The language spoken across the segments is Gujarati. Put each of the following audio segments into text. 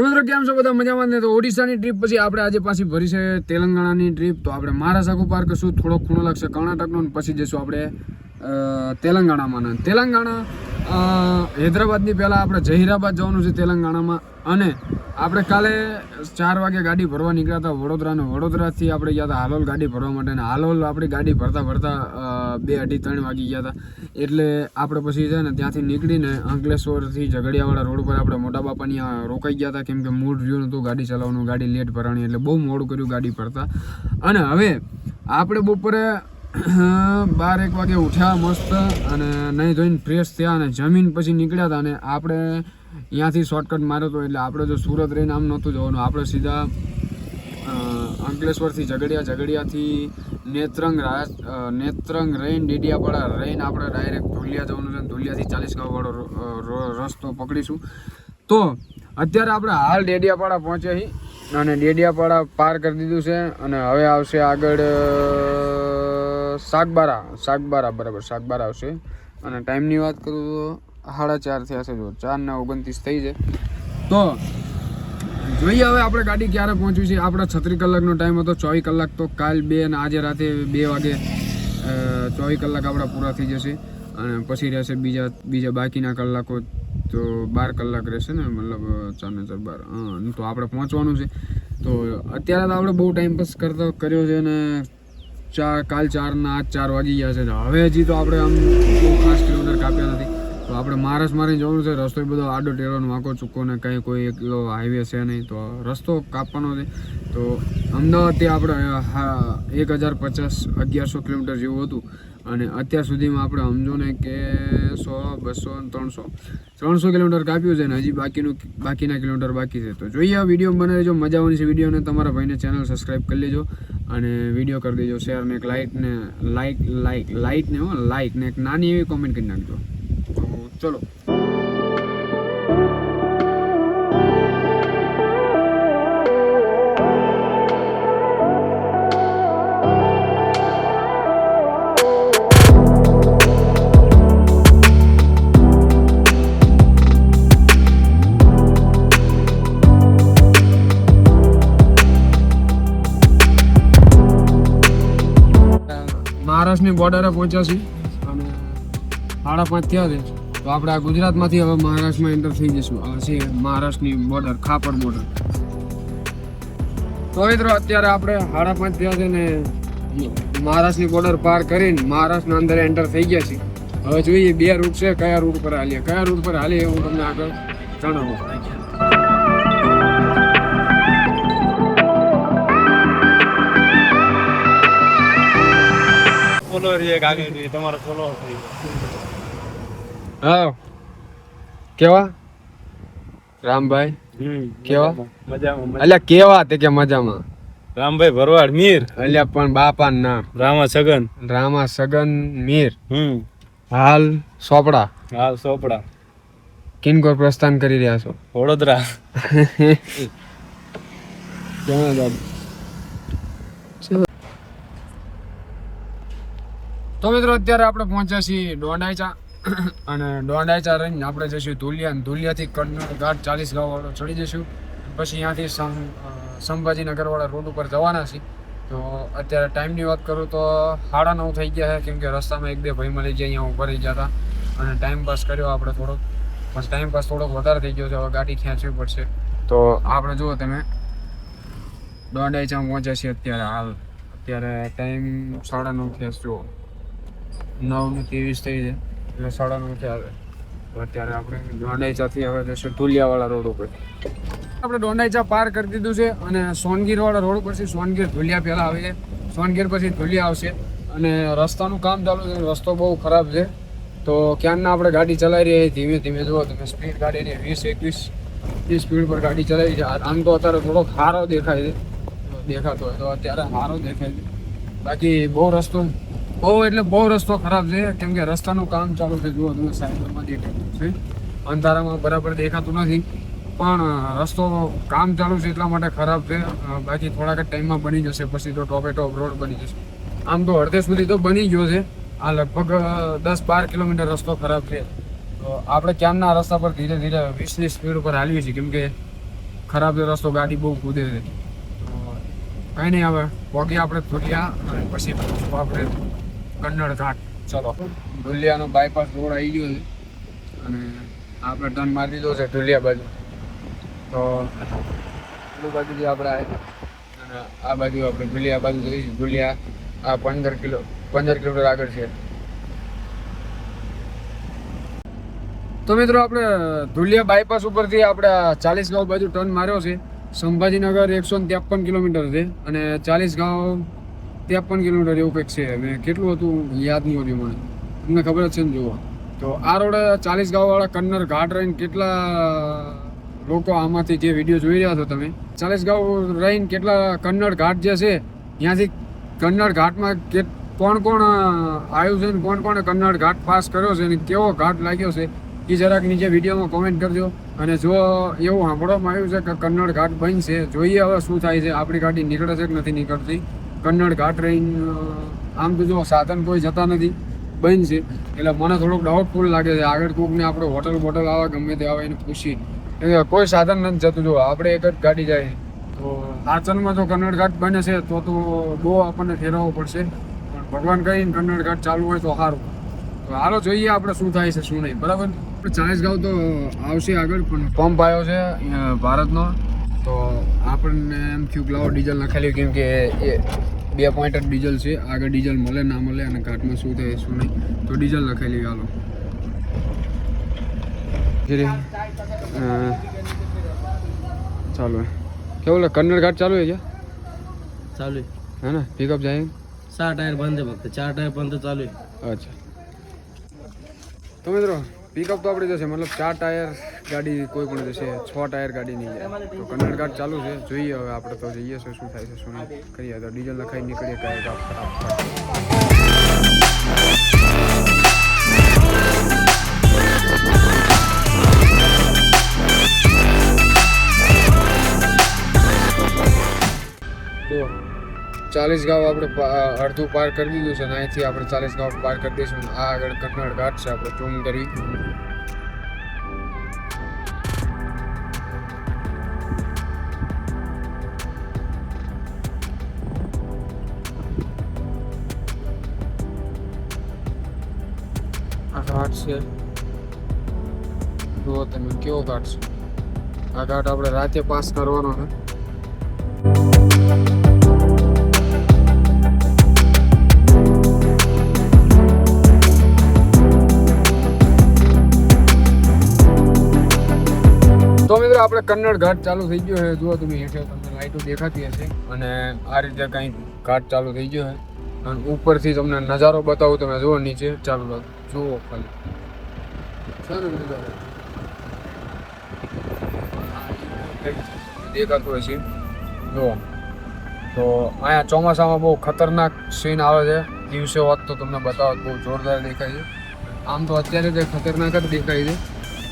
મિત્રો કેમ છો બધા મજામાં ને? તો ઓડિશાની ટ્રીપ પછી આપણે આજે પાછી ભરી છે તેલંગાણાની ટ્રીપ. તો આપણે મહારાષ્ટ્ર પાર કરશું, થોડો ખૂણો લાગશે કર્ણાટકનો, પછી જઈશું આપણે તેલંગાણામાં. તેલંગાણા હૈદરાબાદની પહેલાં આપણે જહીરાબાદ જવાનું છે તેલંગાણામાં. અને આપણે કાલે 4 વાગે ગાડી ભરવા નીકળ્યા હતા વડોદરાનો. વડોદરાથી આપણે ગયા હતા હાલોલ ગાડી ભરવા માટે. અને હાલોલ આપણી ગાડી ભરતા 2, 2:30, 3 વાગી ગયા હતા. એટલે આપણે પછી છે ને ત્યાંથી નીકળીને અંકલેશ્વરથી ઝઘડિયાવાળા રોડ પર આપણે મોટા બાપાની રોકાઈ ગયા હતા, કેમ કે મૂડ રહ્યું નહોતું ગાડી ચલાવવાનું, ગાડી લેટ ભરાણી, એટલે બહુ મોડું કર્યું ગાડી ભરતા. અને હવે આપણે બપોરે 12-1 વાગે ઉઠ્યા મસ્ત, અને નહીં ધોઈને ફ્રેશ થયા અને જમીન પછી નીકળ્યા હતા. અને આપણે અહીંયાથી શોર્ટકટ માર્યો હતો, એટલે આપણે જો સુરત રહીને આમ નહોતું જવાનું, આપણે સીધા અંકલેશ્વરથી ઝઘડિયાથી નેત્રંગ રહીને ડેડિયાપાડા રહીને આપણે ડાયરેક્ટ ધુલિયા જવાનું છે. ધુલિયાથી 40 ગાંવ વાળો રસ્તો પકડીશું. તો અત્યારે આપણે હાલ ડેડિયાપાડા પહોંચ્યા છીએ અને ડેડિયાપાડા પાર કરી દીધું છે. અને હવે આવશે આગળ સાગબારા બરાબર, સાગબારા આવશે. અને ટાઈમની વાત કરું તો 4:30 થયા છે, જો 4:29 થઈ છે. તો જોઈએ હવે આપણે ગાડી ક્યારે પહોંચવી છે. આપણે 36 કલાકનો ટાઈમ હતો, 24 કલાક તો કાલ 2 અને આજે રાતે 2 વાગે 24 કલાક આપણા પૂરા થઈ જશે. અને પછી રહેશે બીજા બાકીના કલાકો, તો 12 કલાક રહેશે ને, મતલબ 4 ને 4 12. તો આપણે પહોંચવાનું છે. તો અત્યારે તો આપણે બહુ ટાઈમ પાસ કર્યો છે. અને કાલ 4 ને આજ 4 વાગી ગયા છે. હવે હજી તો આપણે આમ બહુ ખાસ કિલોમીટર કાપ્યા નથી. તો આપણે મહારાષ્ટ્રમાંથી જવાનું છે. રસ્તો બધો આડો ટેળો વાંકો ચૂકો ને કંઈ કોઈ એકલો હાઈવે છે નહીં, તો રસ્તો કાપવાનો છે. તો અમદાવાદથી આપણે 1050 1100 કિલોમીટર જેવું હતું. અને અત્યાર સુધીમાં આપણે સમજો ને કે 100, 200, 300 કિલોમીટર કાપ્યું છે. ને હજી બાકીના કિલોમીટર બાકી છે. તો જોઈએ આ વિડીયો બનાવી લેજો, મજા આવવાની છે વિડીયોને. તમારા ભાઈને ચેનલ સબસ્ક્રાઈબ કરી લેજો અને વિડીયો કરી દેજો શેર ને એક લાઇક ને એક નાની એવી કોમેન્ટ કરી નાખજો. તો ચલો. મહારાષ્ટ્રની બોર્ડરે પહોંચ્યા છીએ અને 5:30 થયા છે. તો આપણે આ ગુજરાતમાંથી હવે મહારાષ્ટ્રમાં એન્ટર થઈ જઈશું. આ છે મહારાષ્ટ્રની બોર્ડર, ખાપર બોર્ડર. તો મિત્રો અત્યારે આપણે 5:30 થયા છે ને મહારાષ્ટ્રની બોર્ડર પાર કરીને મહારાષ્ટ્રના અંદર એન્ટર થઈ ગયા છીએ. હવે જોઈએ 2 રૂટ છે, કયા રૂટ પર હાલીએ હું તમને આગળ જણાવું. હા કેવા રામભાઈ કેવા મજામાં? અલ્યા કેવા તે કે મજામાં? રામભાઈ ભરવાડ મીર. અલ્યા પણ બાપા નામ રામા સગન મીર. હાલ સોપડા કિનકોર પ્રસ્થાન કરી રહ્યા છો? વડોદરા. તો મિત્રો અત્યારે આપણે પહોંચ્યા છીએ ડોંડાઈચા. અને ડોંડાઈચા રહીને આપણે જઈશું ધુલિયા. ધુલિયાથી કડનર ઘાટ 40 ગાંવ વાળો ચડી જઈશું. પછી અહીંયાથી સંભાજીનગરવાળા રોડ ઉપર જવાના છીએ. તો અત્યારે ટાઈમની વાત કરું તો 9:30 થઈ ગયા છે, કેમ કે રસ્તામાં 1-2 ભાઈ મળી ગયા, અહીંયા ઉભા રહી ગયા હતા અને ટાઈમ પાસ કર્યો આપણે થોડોક. પણ ટાઈમ પાસ થોડોક વધારે થઈ ગયો છે, હવે ગાડી ખેંચવી પડશે. તો આપણે જુઓ તમે ડોંડાઈચા પહોંચ્યા છીએ અત્યારે ટાઈમ 9:30 થયા. જુઓ 9:23 થઈ છે, એટલે 9:30 થયા. તો અત્યારે આપણે ડોંડાઈચાથી હવે જઈશું ધુલિયાવાળા રોડ ઉપર. આપણે ડોંડાઈચા પાર કરી દીધું છે અને સોનગીરવાળા રોડ પરથી સોનગીર ધુલિયા પહેલાં આવે છે. સોનગીર પછી ધુલિયા આવશે. અને રસ્તાનું કામ ચાલુ છે, રસ્તો બહુ ખરાબ છે. તો ક્યારના આપણે ગાડી ચલાવી રહી ધીમે ધીમે. જુઓ તમે સ્પીડ ગાડીની 20-21 સ્પીડ પર ગાડી ચલાવી છે. આમ તો અત્યારે થોડોક સારો દેખાય છે, દેખાતો હોય તો અત્યારે સારો દેખાય છે. બાકી બહુ રસ્તો ખરાબ છે, કેમ કે રસ્તાનું કામ ચાલુ છે. જુઓ તમે સાઈડમાં દેખાતું છે, અંધારામાં બરાબર દેખાતું નથી, પણ રસ્તો કામ ચાલુ છે એટલા માટે ખરાબ છે. બાકી થોડાક ટાઈમમાં બની જશે, પછી તો ટોપે ટોપ રોડ બની જશે. આમ તો અડધે સુધી તો બની ગયો છે. આ લગભગ 10-12 કિલોમીટર રસ્તો ખરાબ છે. તો આપણે ક્યારના રસ્તા પર ધીરે ધીરે 20ની સ્પીડ ઉપર હાલીએ છીએ, કેમ કે ખરાબ છે રસ્તો, ગાડી બહુ કૂદે છે. કંઈ નહીં, હવે પહોંચી આપણે ધુલિયા અને પછી આપણે કન્નડ ઘાટ. ચલો, ધુલિયાનો બાયપાસ રોડ આવી ગયો છે અને આપણે ટર્ન મારી દીધો છે ધુલિયા બાજુ. તો પેલું બાજુ જે આપણે અને આ બાજુ આપણે ધુલિયા બાજુ જઈશું. ધુલિયા આ 15 કિલોમીટર આગળ છે. તો મિત્રો આપણે ધુલિયા બાયપાસ ઉપરથી આપણે 40 ગાંવ બાજુ ટર્ન માર્યો છે. સંભાજીનગર 153 કિલોમીટર છે અને 40 ગાંવ 53 કિલોમીટર એવું કંઈક છે. અને કેટલું હતું યાદ નહીં હોતું મને, તમને ખબર જ છે ને. જુઓ તો આ રોડે 40 ગાંવવાળા કન્નર ઘાટ રહીને કેટલા લોકો આમાંથી જે વિડીયો જોઈ રહ્યા છો તમે, 40 ગાંવ રહીને કેટલા કન્નડ ઘાટ જે છે ત્યાંથી કન્નડ ઘાટમાં કોણ કોણ આવ્યું છે ને કોણ કોણે કન્નડ ઘાટ પાસ કર્યો છે અને કેવો ઘાટ લાગ્યો છે એ જરાક નીચે વિડીયોમાં કોમેન્ટ કરજો. અને જો એવું સાંભળવામાં આવ્યું છે કે કન્નડ ઘાટ બંધ છે, જોઈએ હવે શું થાય છે. આપણી ગાડી નીકળે છે કે નથી નીકળતી. કન્નડ ઘાટ રહીને આમ તો જો સાધન કોઈ જતા નથી, બંધ છે. એટલે મને થોડુંક ડાઉટફુલ લાગે છે. આગળ કોકને આપણે હોટલ આવે ગમે તે આવે એને પૂછી, કોઈ સાધન નથી જતું. જો આપણે એક જ ગાડી જાય તો આચલમાં જો કન્નડ ઘાટ બને છે તો બહુ આપણને ફેરવવો પડશે. પણ ભગવાન કહીને કન્નડ ઘાટ ચાલુ હોય તો સારું. તો હાલો જોઈએ આપણે શું થાય છે શું નહીં. બરાબર, 40 ગાંવ તો આવશે આગળ, પણ પંપ આવ્યો છે ભારતનો. તો આપણને એમ થયું કે લાવો ડીઝલ નાખેલું, કેમ કે એ 2 પોઈન્ટ જ ડીઝલ છે. આગળ ડીઝલ મળે ના મળે અને ઘાટમાં શું થાય શું નહીં, તો ડીઝલ નાખેલી. હાલો ચાલો. કેવું કન્નડ ઘાટ ચાલુ છે? चालू है ना, पिकअप जाएंगे. 6 टायर बंद है, फक्त 4 टायर बंद चालू है. અચ્છા, તો મિત્રો પિકઅપ તો આપણી જશે, મતલબ 4 ટાયર ગાડી કોઈ પણ જશે, 6 ટાયર ગાડી નહીં જાય. તો કન્નડ ઘાટ ચાલુ છે, જોઈએ હવે આપણે તો જઈએ છે શું થાય છે શું નહીં કરીએ. તો ડીઝલ લખાઈ નીકળીએ કાંઈ કાપ. તો 40 ગાંવ આપણે અડધું પાર કરી દીધું છે અને અહીંથી આપણે 40 ગાંવ પાર કરી દઈશું. આ આગળ કન્નડ ઘાટ છે, આપણે ઝૂમ કરી. આ ઘાટ છે, જુઓ તમે કેવો ઘાટ છે. આ ઘાટ આપણે રાતે પાસ કરવાનો છે. તો મિત્રો આપણે કન્નડ ઘાટ ચાલુ થઈ ગયો છે. જુઓ તમે હેઠળ તમને લાઈટો દેખાતી હશે અને આ રીતે કંઈક ઘાટ ચાલુ થઈ ગયો છે. અને ઉપરથી તમને નજારો બતાવું, તમે જુઓ નીચે. ચાલુ જુઓ ખાલી છે ને નજારો દેખાતું હશે. જુઓ તો અહીંયા ચોમાસામાં બહુ ખતરનાક સીન આવે છે. દિવસે હોત તો તમને બતાવો બહુ જોરદાર દેખાય છે. આમ તો અત્યારે તે ખતરનાક જ દેખાય છે.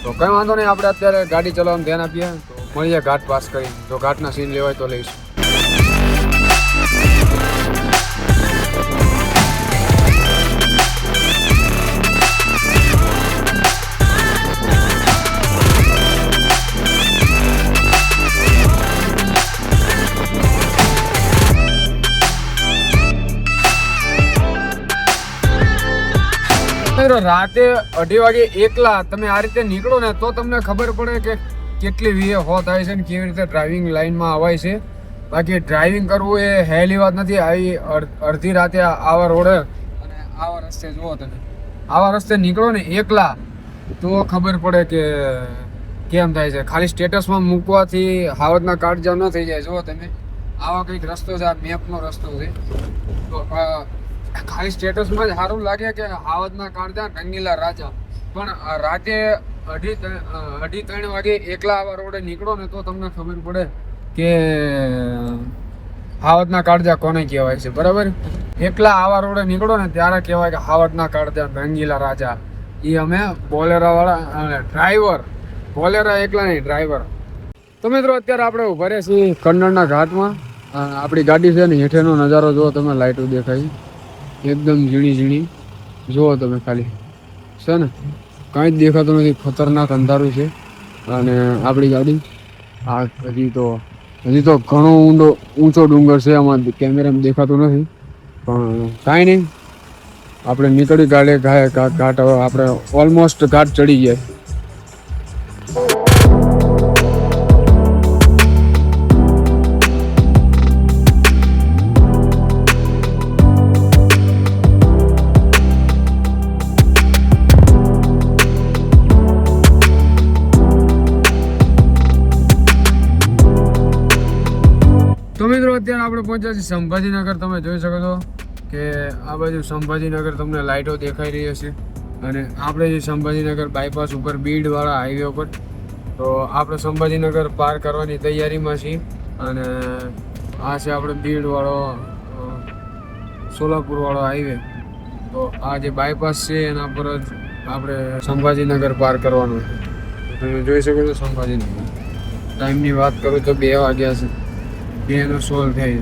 તો કંઈ વાંધો નહીં, આપણે અત્યારે ગાડી ચલાવવાનું ધ્યાન આપીએ. તો મળીએ ઘાટ પાસ કરી. જો ઘાટના સીન લેવાય તો લઈશું. રાતે 2:30 વાગે એકલા તમે આ રીતે નીકળો ને તો તમને ખબર પડે કે કેટલી વીએ હો થાય છે ને કેવી રીતે ડ્રાઇવિંગ લાઇનમાં આવાય છે. બાકી ડ્રાઇવિંગ કરવું એ હેલી વાત નથી. આવી અડધી રાતે આવા રોડે અને આવા રસ્તે જુઓ તમે, આવા રસ્તે નીકળો ને એકલા તો ખબર પડે કે કેમ થાય છે. ખાલી સ્ટેટસમાં મૂકવાથી હાવતના કાળજા ન થઈ જાય. જુઓ તમે, આવા કંઈક રસ્તો છે, આ મેપનો રસ્તો છે. તો ખાલી સ્ટેટસમાં જ સારું લાગે કે હાવતના કાળજા રંગીલા રાજા, પણ રાતે 2:30 વાગે એકલા આવા રોડે નીકળો ને તો તમને ખબર પડે કે હાવતના કાળજા કોને કહેવાય છે. બરાબર, એકલા આવા રોડે નીકળો ને ત્યારે કહેવાય કે હાવતના કાળજા રંગીલા રાજા. એ અમે બોલેરા વાળા અને ડ્રાઈવર, બોલેરા એકલા નહીં ડ્રાઈવર. તો મિત્રો અત્યારે આપણે ઉભા રહ્યા છીએ કન્નડના ઘાટમાં. આપણી ગાડી છે ને હેઠેનો નજારો જુઓ તમે, લાઇટો દેખાય એકદમ ઝીણી ઝીણી. જુઓ તમે ખાલી છે ને, કાંઈ જ દેખાતું નથી, ખતરનાક અંધારું છે. અને આપણી ગાડી આ હજી તો ઘણો ઊંચો ડુંગર છે, આમાં કેમેરામાં દેખાતું નથી, પણ કાંઈ નહીં, આપણે નીકળી ઘાટ હવે આપણે ઓલમોસ્ટ ઘાટ ચડી ગયા. તો મિત્રો અત્યારે આપણે પહોંચ્યા છીએ સંભાજીનગર. તમે જોઈ શકો છો કે આ બાજુ સંભાજીનગર તમને લાઇટો દેખાઈ રહી હશે, અને આપણે જે સંભાજીનગર બાયપાસ ઉપર બીડવાળા હાઈવે ઉપર, તો આપણે સંભાજીનગર પાર કરવાની તૈયારીમાં છીએ. અને આ છે આપણે બીડવાળો સોલાપુરવાળો હાઈવે. તો આ જે બાયપાસ છે એના પર જ આપણે સંભાજીનગર પાર કરવાનું છે. તમે જોઈ શકો છો સંભાજીનગર. ટાઈમની વાત કરું તો 2 વાગ્યા છે, 2:16 થાય.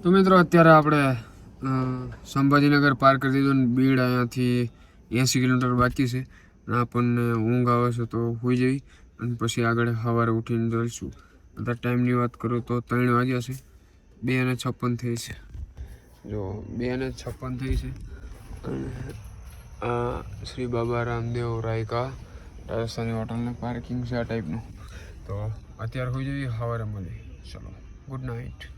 તો મિત્રો અત્યારે આપણે સંભાજીનગર પાર કરી દીધું ને બીડ અહીંયાથી 80 કિલોમીટર બાકી છે. અને આપણને ઊંઘ આવે છે તો હોઈ જઈ, અને પછી આગળ સવારે ઉઠીને જઈશું. અત્યારે ટાઈમની વાત કરું તો 3 વાગ્યા છે, 2:56 થઈ છે. જો 2:56 થઈ છે. અને આ શ્રી બાબા રામદેવ રાયકા રાજસ્થાની હોટલનું પાર્કિંગ છે આ ટાઈપનું. તો અત્યારે હોઈ જઈએ, સવારે મળીએ. ચલો, ગુડ નાઇટ.